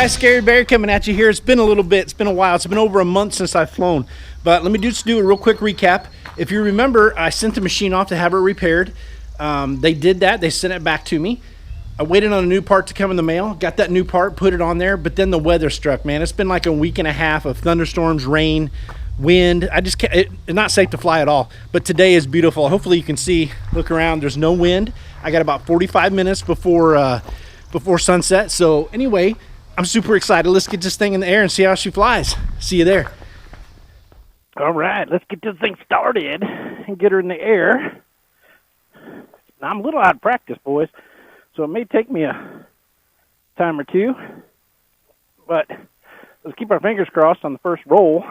guys, Scary Bear coming at you here. It's been a little bit, it's been a while. It's been over a month since I've flown. But let me just do a real quick recap. If you remember, I sent the machine off to have it repaired. They did that. They sent it back to me. I waited on a new part to come in the mail. Got that new part, put it on there. But then the weather struck, man. It's been like a week and a half of thunderstorms, rain, wind. I just can't, it's not safe to fly at all. But today is beautiful. Hopefully you can see, look around. There's no wind. I got about 45 minutes before sunset. So anyway, I'm super excited. Let's get this thing in the air and see how she flies. See you there. All right, let's get this thing started and get her in the air. Now, I'm a little out of practice, boys, so it may take me a time or two. But let's keep our fingers crossed on the first roll.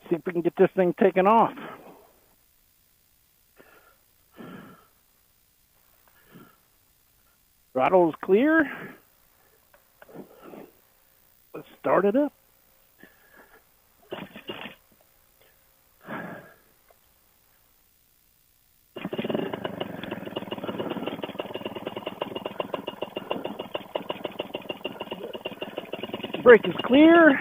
See if we can get this thing taken off. Throttle's clear. Let's start it up. Brake is clear.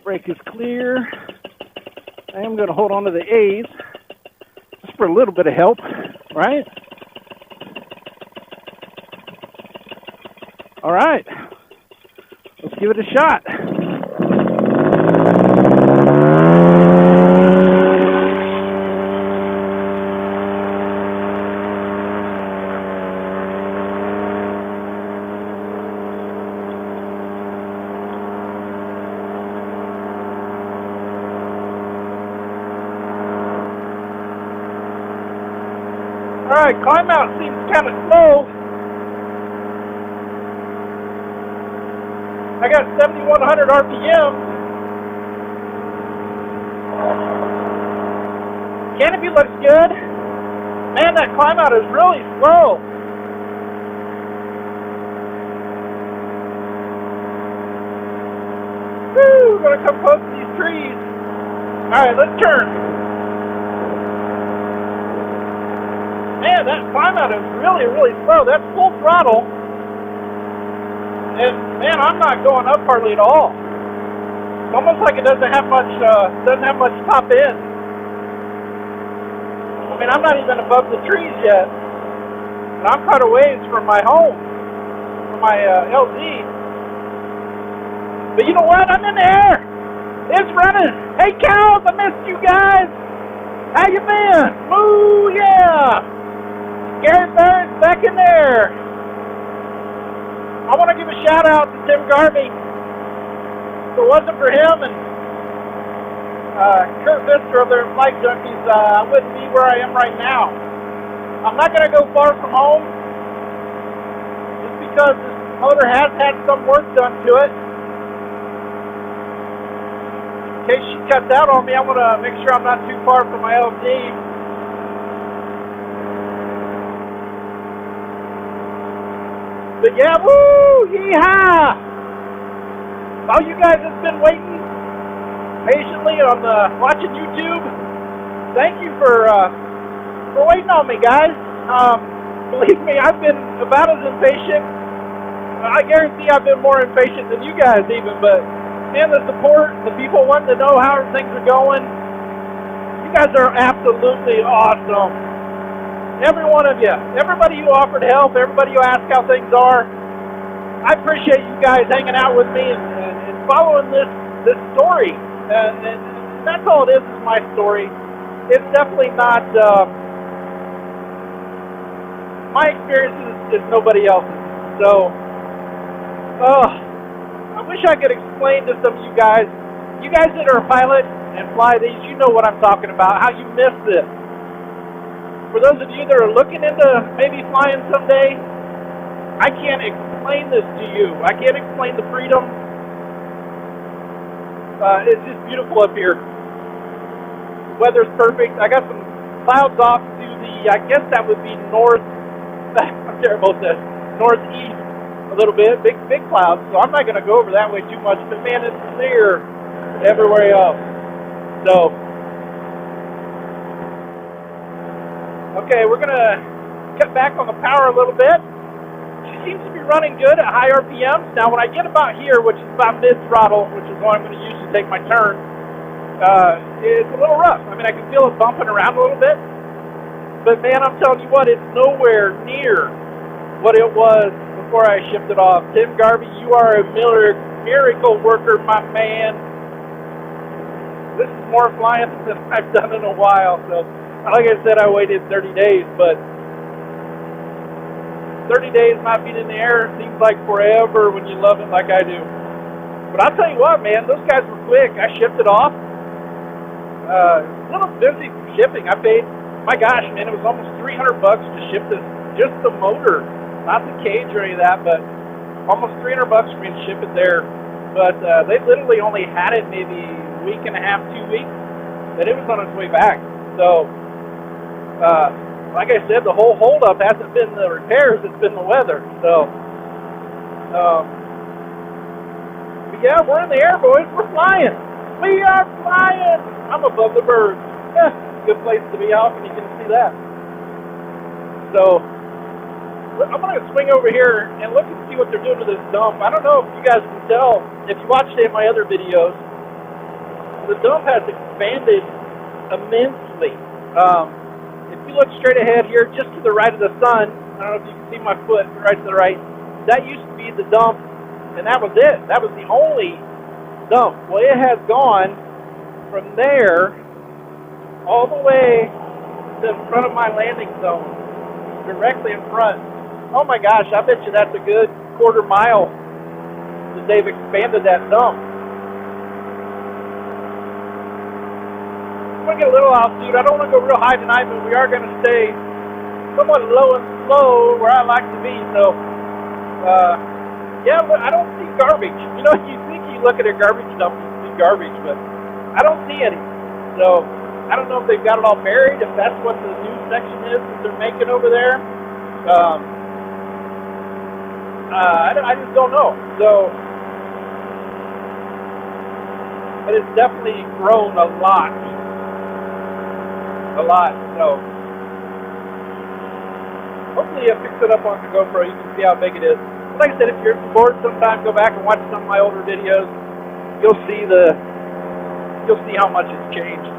Brake is clear. I am going to hold on to the A's just for a little bit of help, right? All right. Let's give it a shot. All right, climb out seems kind of slow. I got 7,100 RPM. Canopy looks good. Man, that climb out is really slow. Woo, gonna come close to these trees. All right, let's turn. Man, that climb out is really, really slow. That's full throttle. And man, I'm not going up hardly at all. It's almost like it doesn't have much top end. I mean, I'm not even above the trees yet. And I'm quite a ways from my home, from my LZ. But you know what? I'm in the air. It's running. Hey, cows, I missed you guys. How you been? Moo, yeah. Gary Barrett's back in there. I want to give a shout out to Tim Garvey. If it wasn't for him and Kurt Vister of their Flight Junkies, I wouldn't be where I am right now. I'm not going to go far from home just because this motor has had some work done to it. In case she cuts out on me, I want to make sure I'm not too far from my LD. But yeah, woo, yeehaw! All you guys have been waiting patiently on watching YouTube, thank you for waiting on me, guys. Believe me, I've been about as impatient. I guarantee I've been more impatient than you guys even, but man, the support, the people wanting to know how things are going, you guys are absolutely awesome. Every one of you, everybody who offered help, everybody who asked how things are, I appreciate you guys hanging out with me and following this story. And that's all it is my story. It's definitely not, my experience is nobody else's. So, I wish I could explain to some of you guys that are a pilot and fly these, you know what I'm talking about, how you miss this. For those of you that are looking into maybe flying someday, I can't explain this to you. I can't explain the freedom. It's just beautiful up here. The weather's perfect. I got some clouds off to the, I guess that would be north, I'm terrible at this, northeast a little bit, big clouds. So I'm not going to go over that way too much, but man, it's clear everywhere else. So, okay, we're going to cut back on the power a little bit. She seems to be running good at high RPMs. Now, when I get about here, which is about mid-throttle, which is what I'm going to use to take my turn, it's a little rough. I mean, I can feel it bumping around a little bit. But, man, I'm telling you what, it's nowhere near what it was before I shipped it off. Tim Garvey, you are a miracle worker, my man. This is more flying than I've done in a while. So, like I said, I waited 30 days, but 30 days not being in the air seems like forever when you love it like I do. But I'll tell you what, man, those guys were quick. I shipped it off. A little busy shipping. I paid, my gosh, man, it was almost $300 to ship this, just the motor, not the cage or any of that, but almost $300 for me to ship it there. But they literally only had it maybe a week and a half, 2 weeks, that it was on its way back. So, like I said, the whole holdup hasn't been the repairs, it's been the weather. So, but yeah, we're in the air, boys. We're flying. We are flying. I'm above the birds. Good place to be off, and you can see that. So, I'm going to swing over here and look and see what they're doing to this dump. I don't know if you guys can tell, if you watched any of my other videos, the dump has expanded immensely. If you look straight ahead here, just to the right of the sun, I don't know if you can see my foot right to the right, that used to be the dump, and that was it. That was the only dump. Well, it has gone from there all the way to the front of my landing zone, directly in front. Oh my gosh, I bet you that's a good quarter mile that they've expanded that dump. I'm going to get a little altitude. I don't want to go real high tonight, but we are going to stay somewhat low and slow where I like to be. So, yeah, but I don't see garbage. You know, you think you look at a garbage dump, you see garbage, but I don't see any. So, I don't know if they've got it all buried, if that's what the new section is that they're making over there. I just don't know. So, but it's definitely grown a lot. So, hopefully I fix it up on the GoPro. You can see how big it is. But like I said, if you're bored sometime, go back and watch some of my older videos. You'll see how much it's changed.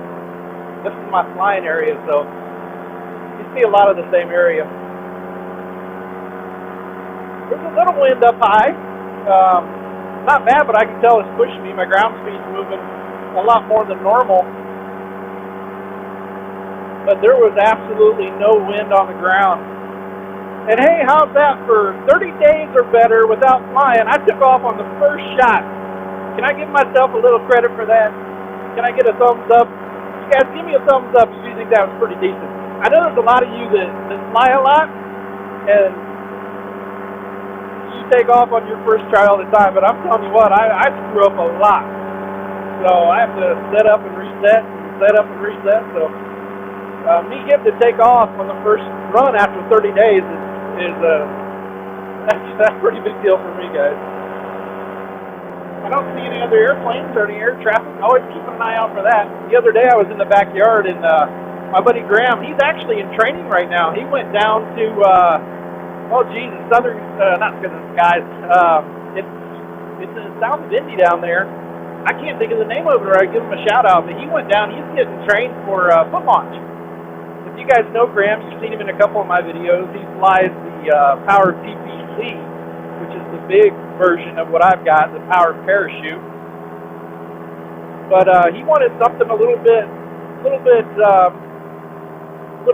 This is my flying area, so you see a lot of the same area. There's a little wind up high. Not bad, but I can tell it's pushing me. My ground speed's moving a lot more than normal. But there was absolutely no wind on the ground. And hey, how's that for 30 days or better without flying? I took off on the first shot. Can I give myself a little credit for that? Can I get a thumbs up? You guys, give me a thumbs up if you think that was pretty decent. I know there's a lot of you that fly a lot, and you take off on your first try all the time, but I'm telling you what, I screw up a lot. So I have to set up and reset, so me getting to take off on the first run after 30 days is that's a pretty big deal for me, guys. I don't see any other airplanes or any air traffic. Always keeping an eye out for that. The other day I was in the backyard, and my buddy Graham, he's actually in training right now. He went down to, southern, not southern skies. It's south of Indy down there. I can't think of the name of it, or I'd give him a shout out, but he went down, he's getting trained for foot launch. If you guys know Graham, you've seen him in a couple of my videos. He flies the powered PPC, which is the big version of what I've got, the powered parachute. But he wanted something a little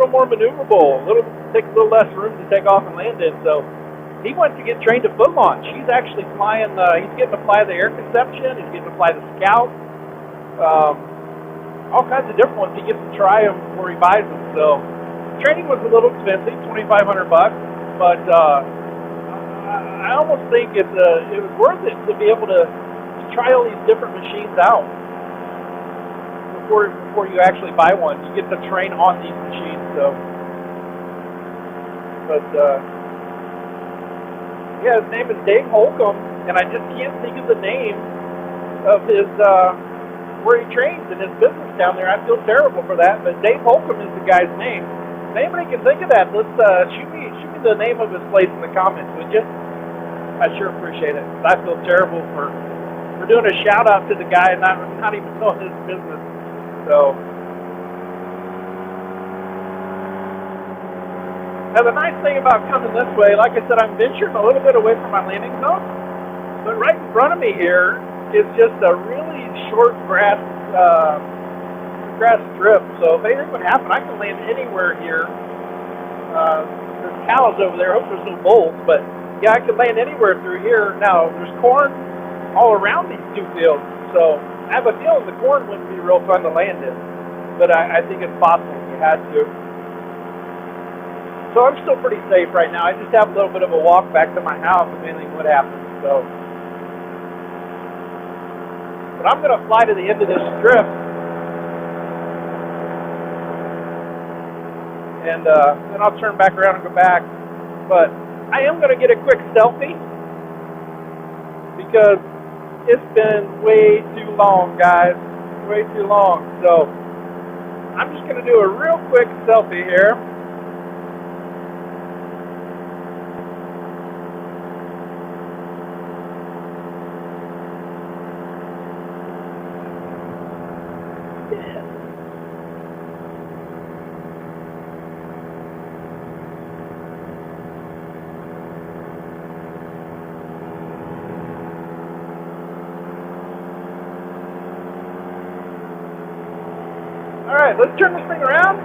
more maneuverable, take a little less room to take off and land in. So he went to get trained to foot launch. He's actually flying. He's getting to fly the air conception. He's getting to fly the Scout. All kinds of different ones. He gets to try them before he buys them. So training was a little expensive, $2,500, but I almost think it was worth it to be able to try all these different machines out before you actually buy one. You get to train on these machines. So, but yeah, his name is Dave Holcomb, and I just can't think of the name of his where he trains in his business down there. I feel terrible for that, but Dave Holcomb is the guy's name. If anybody can think of that, let's shoot me the name of his place in the comments, would you? I sure appreciate it. I feel terrible for doing a shout out to the guy and not even knowing his business. So, now the nice thing about coming this way, like I said, I'm venturing a little bit away from my landing zone, but right in front of me here is just a really short grass strip. So if anything would happen, I can land anywhere here. There's cows over there. I hope there's no bulls, but yeah, I could land anywhere through here. Now there's corn all around these two fields, so I have a feeling the corn wouldn't be real fun to land in, but I think it's possible if you had to. So I'm still pretty safe right now. I just have a little bit of a walk back to my house if anything would happen. So, but I'm going to fly to the end of this strip, and then I'll turn back around and go back. But I am going to get a quick selfie because it's been way too long, guys. Way too long. So I'm just going to do a real quick selfie here. Alright, let's turn this thing around.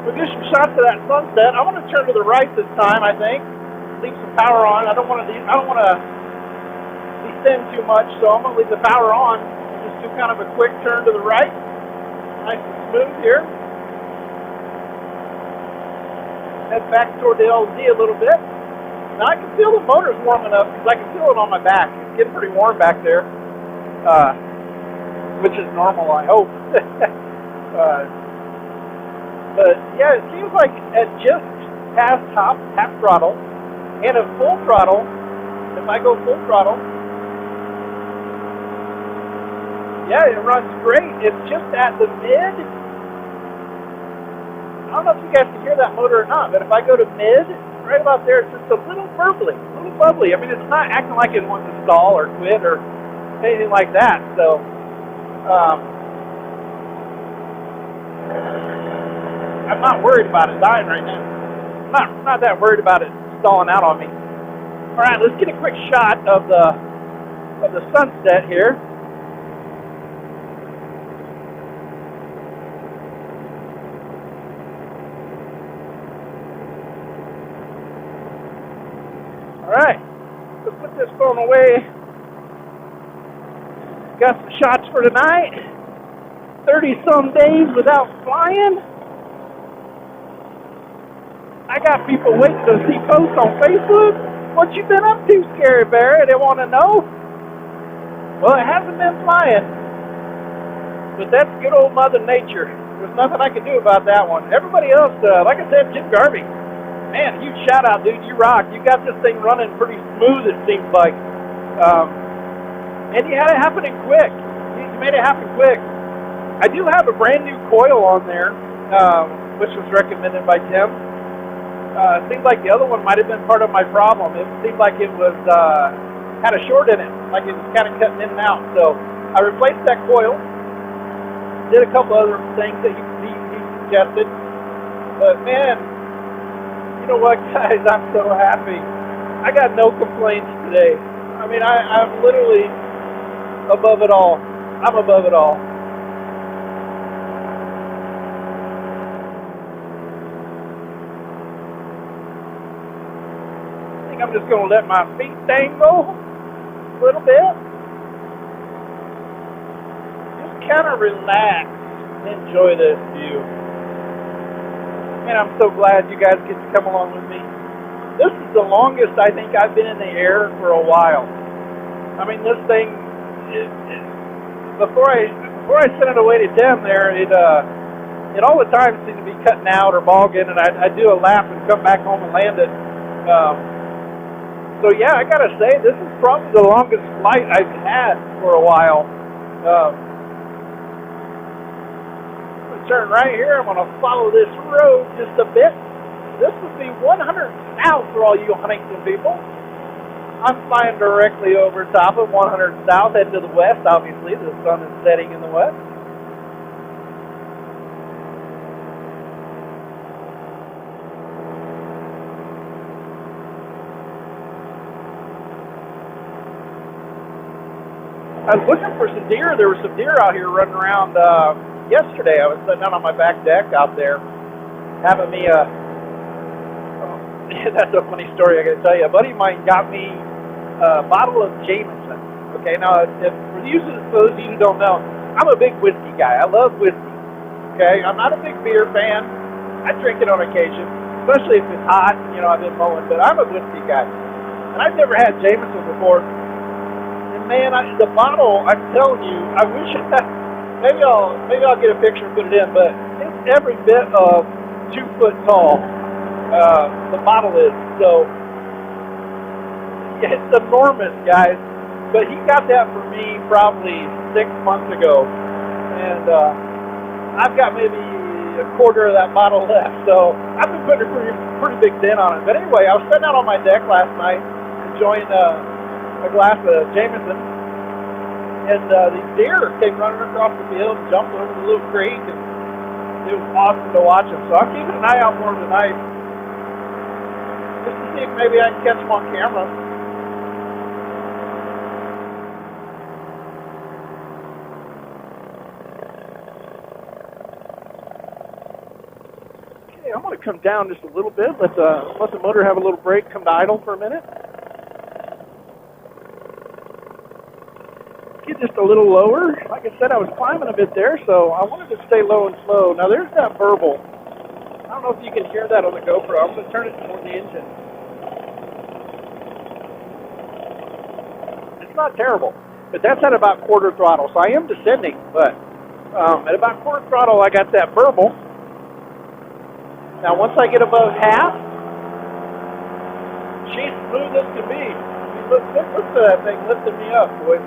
We'll do some shots of that sunset. I want to turn to the right this time, I think. Leave some power on. I don't want to descend too much, so I'm going to leave the power on. Just do kind of a quick turn to the right. Nice and smooth here. Head back toward the LZ a little bit. Now I can feel the motor's warming up because I can feel it on my back. It's getting pretty warm back there, which is normal, I hope. But yeah, it seems like at just past half throttle and at full throttle, if I go full throttle, yeah, it runs great. It's just at the mid. I don't know if you guys can hear that motor or not, but if I go to mid, right about there, it's just a little bubbly, I mean, it's not acting like it wants to stall or quit or anything like that. So, I'm not worried about it dying right now. I'm not that worried about it stalling out on me. All right, let's get a quick shot of the sunset here. All right, let's put this phone away. Got some shots for tonight. 30-some days without flying. I got people waiting to see posts on Facebook. What you been up to, Scary Barry? They want to know. Well, it hasn't been flying, but that's good old Mother Nature. There's nothing I can do about that one. Everybody else, like I said, Jim Garvey, man, huge shout out, dude. You rock. You got this thing running pretty smooth, it seems like. And you had it happening quick. You made it happen quick. I do have a brand new coil on there, which was recommended by Tim. It seemed like the other one might have been part of my problem. It seemed like it was had a short in it, like it was kind of cutting in and out. So I replaced that coil. Did a couple other things that he suggested. But man, you know what, guys? I'm so happy. I got no complaints today. I mean, I'm literally above it all. I'm above it all. I'm just going to let my feet dangle a little bit. Just kind of relax and enjoy this view. Man, I'm so glad you guys get to come along with me. This is the longest I think I've been in the air for a while. I mean, this thing, before I sent it away to Tim there, it all the time seemed to be cutting out or bogging, and I'd do a lap and come back home and land it. So yeah, I gotta say, this is probably the longest flight I've had for a while. turn right here. I'm going to follow this road just a bit. This would be 100 south for all you Huntington people. I'm flying directly over top of 100 south, heading to the west. Obviously, the sun is setting in the west. I was looking for some deer. There were some deer out here running around yesterday. I was sitting out on my back deck out there, having me that's a funny story I got to tell you. A buddy of mine got me a bottle of Jameson. Okay, now for those of you who don't know, I'm a big whiskey guy. I love whiskey. Okay, I'm not a big beer fan. I drink it on occasion, especially if it's hot. You know, I've been mowing, but I'm a whiskey guy, and I've never had Jameson before. Man, the bottle, I'm telling you, I wish maybe I'll get a picture and put it in, but it's every bit of 2 foot tall. The bottle is, so yeah, it's enormous, guys. But he got that for me probably 6 months ago, and I've got maybe a quarter of that bottle left. So I've been putting a pretty big dent on it. But anyway, I was sitting out on my deck last night enjoying a glass of Jameson, and these deer came running across the field and jumped over the little creek, and it was awesome to watch them. So I'm keeping an eye out for them tonight, just to see if maybe I can catch them on camera. Okay, I'm going to come down just a little bit, let the motor have a little break, come to idle for a minute. Just a little lower. Like I said, I was climbing a bit there, so I wanted to stay low and slow. Now there's that burble. I don't know if you can hear that on the GoPro. I'm going to turn it toward the engine. It's not terrible, but that's at about quarter throttle, so I am descending, but at about quarter throttle I got that burble. Now once I get above half, she's smooth as can be. Look at that thing lifting me up, boys.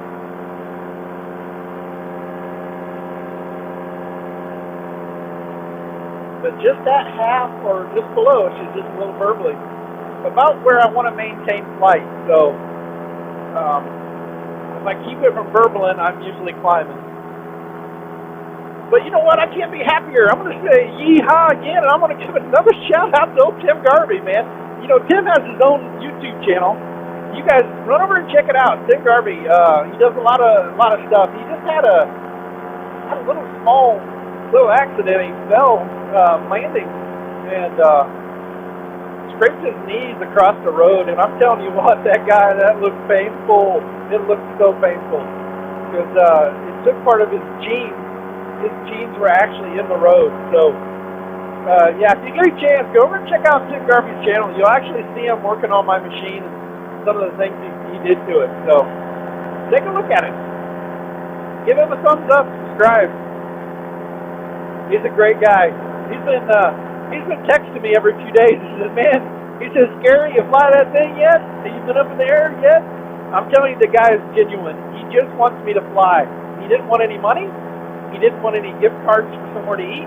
But just at half or just below, she's just a little burbly. About where I want to maintain flight. So if I keep it from burbling, I'm usually climbing. But you know what? I can't be happier. I'm going to say yeehaw again, and I'm going to give another shout out to old Tim Garvey, man. You know, Tim has his own YouTube channel. You guys run over and check it out. Tim Garvey, he does a lot of stuff. He just had a little accident. He fell landing and scraped his knees across the road, and I'm telling you what, that looked painful. It looked so painful because it took part of his genes. His genes were actually in the road. So yeah, if you get a chance, go over and check out Tim Garvey's channel. You'll actually see him working on my machine and some of the things he did to it. So take a look at it. Give him a thumbs up, subscribe. He's a great guy. He's been texting me every few days. He says, man, he says, Scary, you fly that thing yet? Have you been up in the air yet? I'm telling you, the guy is genuine. He just wants me to fly. He didn't want any money. He didn't want any gift cards for somewhere to eat.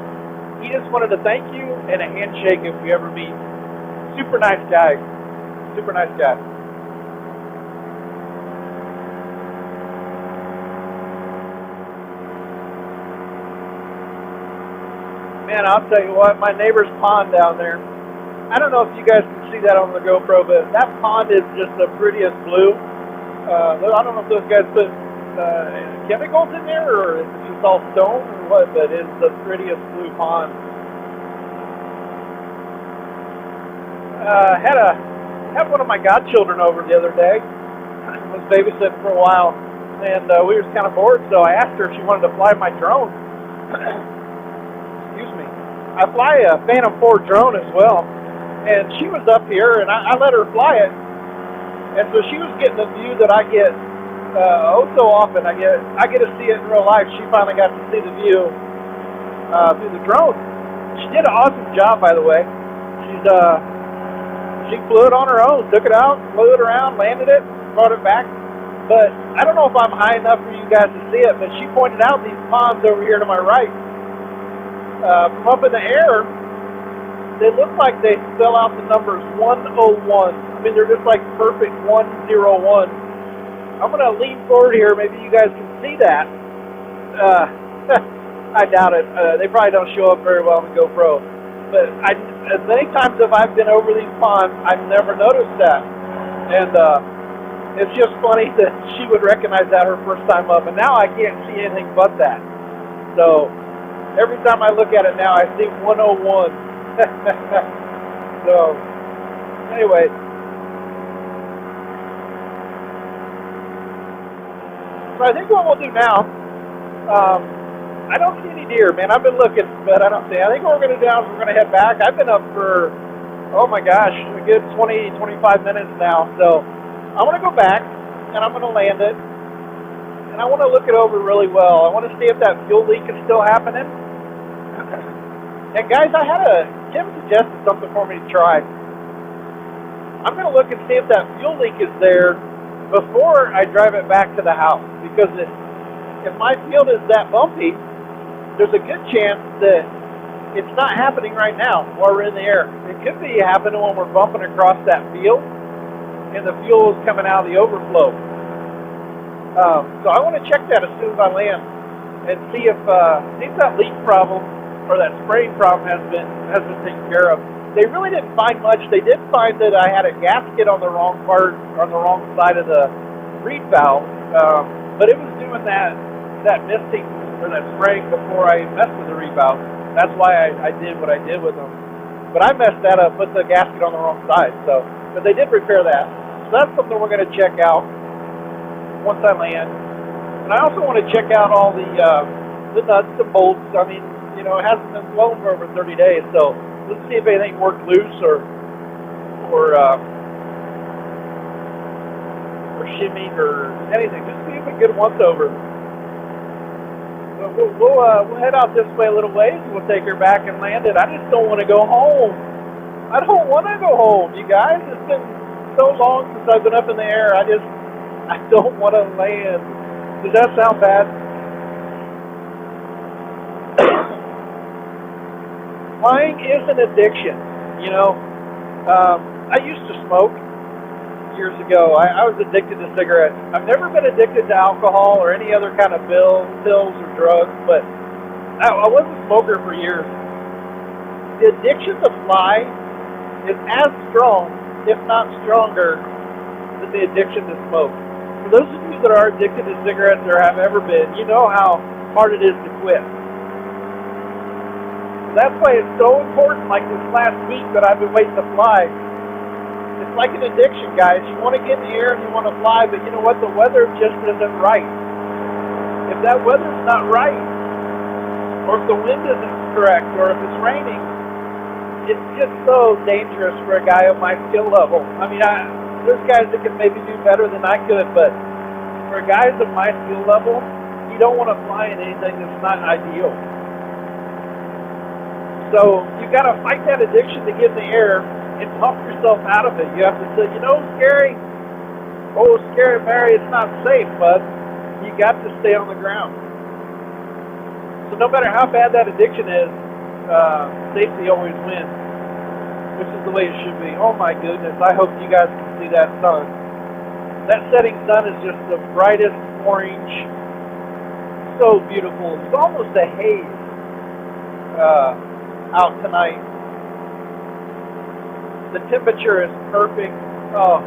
He just wanted to thank you and a handshake if we ever meet. Super nice guy. Super nice guy. Man, I'll tell you what, my neighbor's pond down there, I don't know if you guys can see that on the GoPro, but that pond is just the prettiest blue. I don't know if those guys put chemicals in there or if it's just all stone or what, but it's the prettiest blue pond. Had one of my godchildren over the other day. I was babysitting for a while, and we were kind of bored, so I asked her if she wanted to fly my drone. Excuse me. I fly a Phantom 4 drone as well, and she was up here, and I let her fly it, and so she was getting the view that I get so often. I get to see it in real life. She finally got to see the view through the drone. She did an awesome job, by the way. She flew it on her own, took it out, flew it around, landed it, brought it back. But I don't know if I'm high enough for you guys to see it, but she pointed out these ponds over here to my right. from up in the air, they look like they spell out the numbers 101. I mean, they're just like perfect 101. I'm going to lean forward here. Maybe you guys can see that. I doubt it. They probably don't show up very well on the GoPro. But as many times as I've been over these ponds, I've never noticed that. And it's just funny that she would recognize that her first time up. And now I can't see anything but that. So every time I look at it now, I see 101. So anyway. So I think what we'll do now, I don't see any deer, man. I've been looking, but I don't see. I think what we're going to do now is we're going to head back. I've been up for, oh my gosh, a good 20, 25 minutes now. So I'm going to go back, and I'm going to land it, and I want to look it over really well. I want to see if that fuel leak is still happening. And guys, Tim suggested something for me to try. I'm going to look and see if that fuel leak is there before I drive it back to the house, because if my field is that bumpy, there's a good chance that it's not happening right now while we're in the air. It could be happening when we're bumping across that field and the fuel is coming out of the overflow. So I want to check that as soon as I land and see if that leak problem or that spraying problem has been taken care of. They really didn't find much. They did find that I had a gasket on the wrong side of the reed valve, but it was doing that misting or that spraying before I messed with the reed valve. That's why I did what I did with them. But I messed that up, put the gasket on the wrong side. But they did repair that. So that's something we're going to check out once I land. And I also want to check out all the nuts and bolts. I mean, it hasn't been flown for over 30 days, so let's see if anything worked loose or shimmied or anything. Just see if we get once over. So we'll head out this way a little ways, and we'll take her back and land it. I just don't want to go home. I don't want to go home, you guys. It's been so long since I've been up in the air. I don't want to land. Does that sound bad? Flying is an addiction, I used to smoke years ago. I was addicted to cigarettes. I've never been addicted to alcohol or any other kind of pills or drugs, but I was a smoker for years. The addiction to fly is as strong, if not stronger, than the addiction to smoke. For those of you that are addicted to cigarettes or have ever been, you know how hard it is to quit. That's why it's so important, like this last week that I've been waiting to fly. It's like an addiction, guys. You want to get in the air and you want to fly, but you know what? The weather just isn't right. If that weather's not right, or if the wind isn't correct, or if it's raining, it's just so dangerous for a guy of my skill level. I mean, there's guys that can maybe do better than I could, but for guys of my skill level, you don't want to fly in anything that's not ideal. So you got to fight that addiction to get in the air and talk yourself out of it. You have to say, Scary, Mary, it's not safe, bud. You got to stay on the ground. So no matter how bad that addiction is, safety always wins, which is the way it should be. Oh my goodness, I hope you guys can see that sun. That setting sun is just the brightest orange. So beautiful. It's almost a haze. Out tonight. The temperature is perfect. Oh,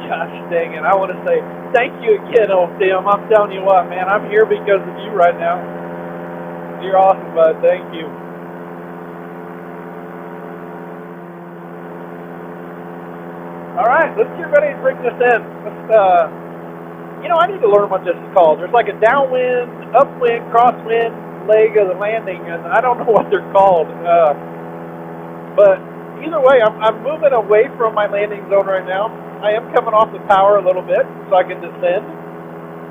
gosh dang it. I want to say thank you again, old Tim. I'm telling you what, man, I'm here because of you right now. You're awesome, bud. Thank you. All right, let's get ready to bring this in. I need to learn what this is called. There's like a downwind, upwind, crosswind leg of the landing, and I don't know what they're called. But either way, I'm moving away from my landing zone right now. I am coming off the power a little bit so I can descend.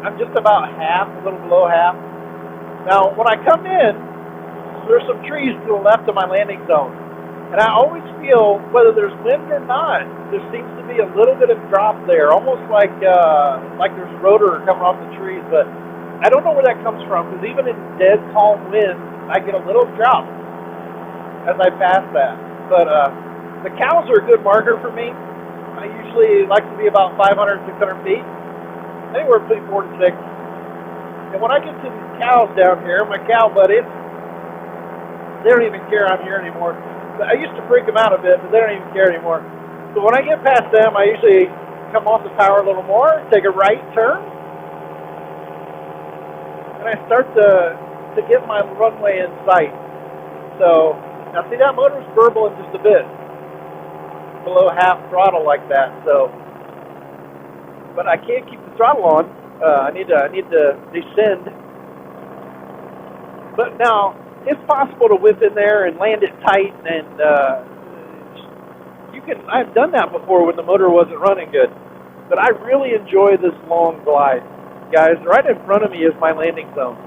I'm just about half, a little below half. Now, when I come in, there's some trees to the left of my landing zone. And I always feel, whether there's wind or not, there seems to be a little bit of drop there, almost like there's rotor coming off the trees. But I don't know where that comes from, because even in dead calm winds, I get a little drop as I pass that. But the cows are a good marker for me. I usually like to be about 500, 600 feet, anywhere between 4 and 6. And when I get to these cows down here, my cow buddies, they don't even care I'm here anymore. I used to freak them out a bit, but they don't even care anymore. So when I get past them, I usually come off the power a little more, take a right turn, and I start to get my runway in sight. So, now see, that motor's burbling just a bit, below half throttle like that. So, but I can't keep the throttle on. I need to descend. But now it's possible to whip in there and land it tight, and you can. I've done that before when the motor wasn't running good. But I really enjoy this long glide, guys. Right in front of me is my landing zone,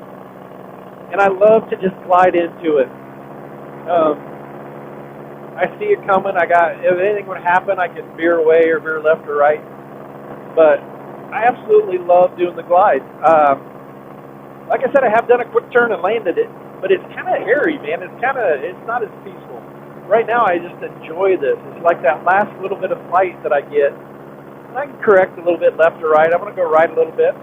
and I love to just glide into it. I see it coming. If anything would happen, I can veer away or veer left or right. But I absolutely love doing the glide. Like I said, I have done a quick turn and landed it, but it's kind of hairy, man. It's not as peaceful. Right now, I just enjoy this. It's like that last little bit of flight that I get. And I can correct a little bit left or right. I'm going to go right a little bit.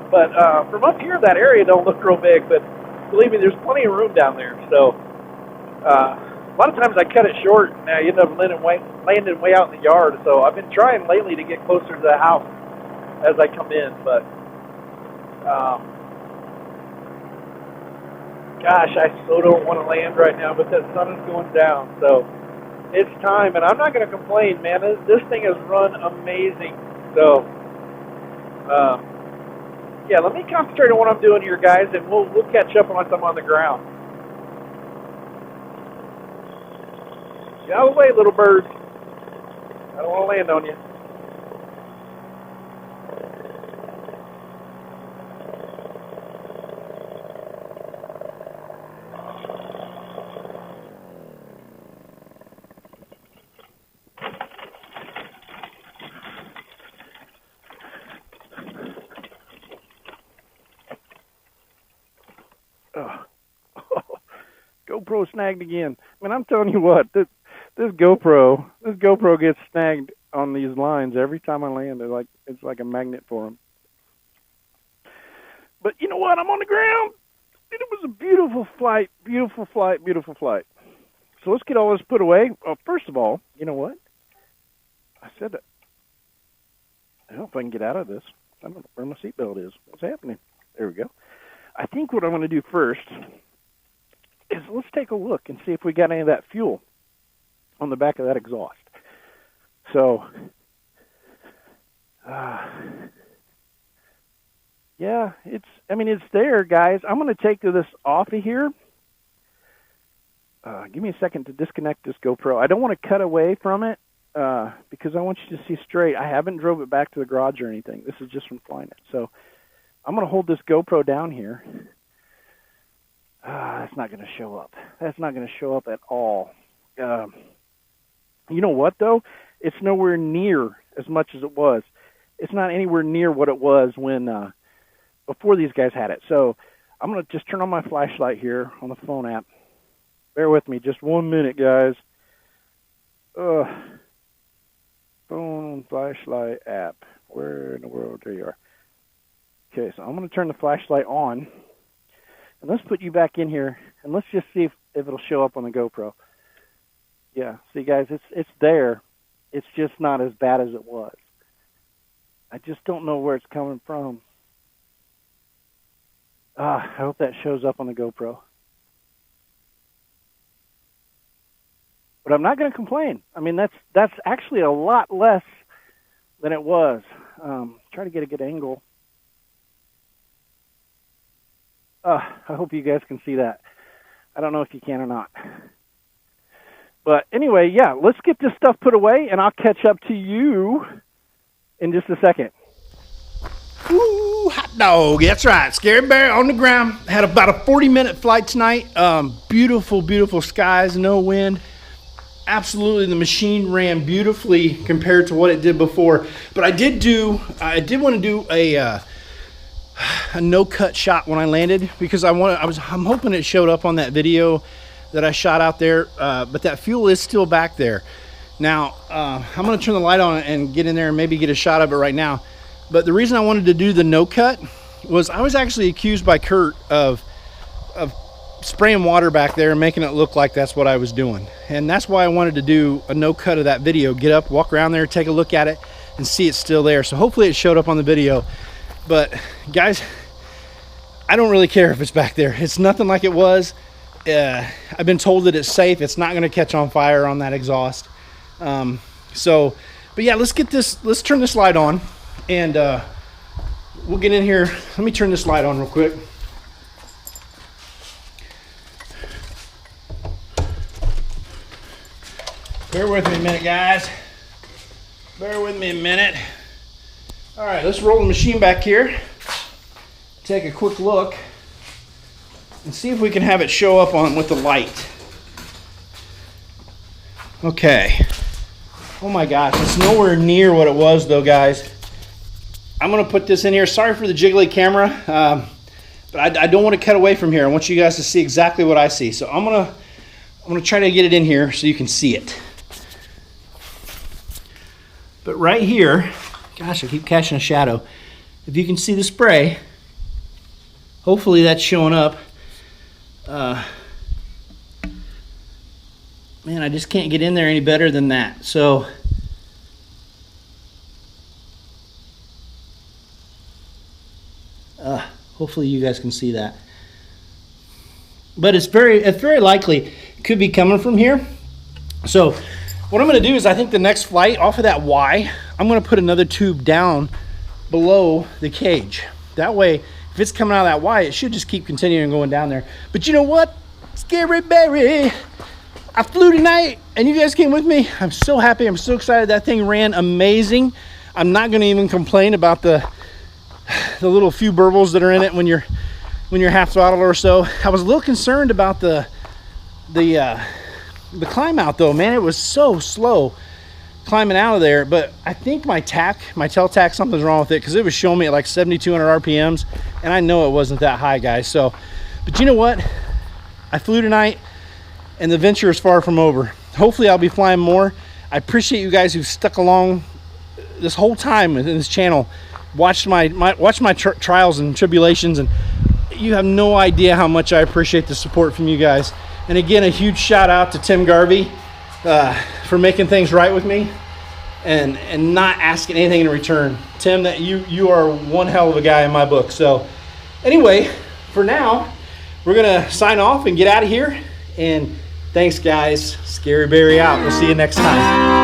But from up here, that area don't look real big, but believe me, there's plenty of room down there. So a lot of times I cut it short, and I end up landing way out in the yard. So I've been trying lately to get closer to the house as I come in. But gosh, I so don't want to land right now, but the sun is going down. So it's time, and I'm not going to complain, man. This thing has run amazing. So yeah, let me concentrate on what I'm doing here, guys, and we'll catch up once I'm on the ground. Get out of the way, little bird. I don't want to land on you. GoPro snagged again. I mean, I'm telling you what, this GoPro gets snagged on these lines every time I land. It's like a magnet for them. But you know what? I'm on the ground. It was a beautiful flight, beautiful flight, beautiful flight. So let's get all this put away. Well, first of all, you know what? I said that. I don't know if I can get out of this. I don't know where my seatbelt is. What's happening? There we go. I think what I'm going to do first is let's take a look and see if we got any of that fuel on the back of that exhaust. So, yeah, it's there, guys. I'm going to take this off of here. Give me a second to disconnect this GoPro. I don't want to cut away from it because I want you to see straight. I haven't drove it back to the garage or anything. This is just from flying it. So I'm going to hold this GoPro down here. That's not going to show up. That's not going to show up at all. You know what, though? It's nowhere near as much as it was. It's not anywhere near what it was when before these guys had it. So I'm going to just turn on my flashlight here on the phone app. Bear with me just 1 minute, guys. Phone flashlight app. Where in the world? There you are. Okay, so I'm going to turn the flashlight on. And let's put you back in here, and let's just see if it'll show up on the GoPro. Yeah, see, guys, it's there. It's just not as bad as it was. I just don't know where it's coming from. I hope that shows up on the GoPro. But I'm not going to complain. I mean, that's actually a lot less than it was. Try to get a good angle. I hope you guys can see that. I don't know if you can or not. But anyway, yeah, let's get this stuff put away, and I'll catch up to you in just a second. Ooh, hot dog. That's right. Scary Bear on the ground. Had about a 40-minute flight tonight. Beautiful, beautiful skies, no wind. Absolutely, the machine ran beautifully compared to what it did before. But I did want to do a no-cut shot when I landed, because I'm hoping it showed up on that video that I shot out there, but that fuel is still back there. Now, I'm gonna turn the light on and get in there and maybe get a shot of it right now. But the reason I wanted to do the no-cut was I was actually accused by Kurt of spraying water back there and making it look like that's what I was doing. And that's why I wanted to do a no-cut of that video. Get up, walk around there, take a look at it, and see it's still there. So hopefully it showed up on the video. But guys, I don't really care if it's back there. It's nothing like it was. I've been told that it's safe. It's not gonna catch on fire on that exhaust. But yeah, let's turn this light on, and we'll get in here. Let me turn this light on real quick. Bear with me a minute, guys. Bear with me a minute. All right, let's roll the machine back here. Take a quick look and see if we can have it show up on with the light. Okay. Oh my gosh, it's nowhere near what it was though, guys. I'm gonna put this in here. Sorry for the jiggly camera, but I don't want to cut away from here. I want you guys to see exactly what I see. So I'm gonna try to get it in here so you can see it. But right here, gosh, I keep catching a shadow. If you can see the spray, hopefully that's showing up. Man, I just can't get in there any better than that. So hopefully you guys can see that. But it's very likely it could be coming from here. So what I'm going to do is, I think the next flight off of that Y, I'm going to put another tube down below the cage. That way, if it's coming out of that Y, it should just keep continuing going down there. But you know what? Scary Berry, I flew tonight and you guys came with me. I'm so happy. I'm so excited. That thing ran amazing. I'm not going to even complain about the little few burbles that are in it when you're half throttle or so. I was a little concerned about the climb out though, man. It was so slow climbing out of there, but I think my tail tack, something's wrong with it, because it was showing me at like 7,200 RPMs, and I know it wasn't that high, guys. So, but you know what? I flew tonight, and the venture is far from over. Hopefully I'll be flying more. I appreciate you guys who've stuck along this whole time in this channel, watched my trials and tribulations, and you have no idea how much I appreciate the support from you guys. And again, a huge shout out to Tim Garvey for making things right with me and not asking anything in return. Tim, that you are one hell of a guy in my book. So anyway, for now, we're gonna sign off and get out of here. And thanks, guys. Scary Berry out. We'll see you next time.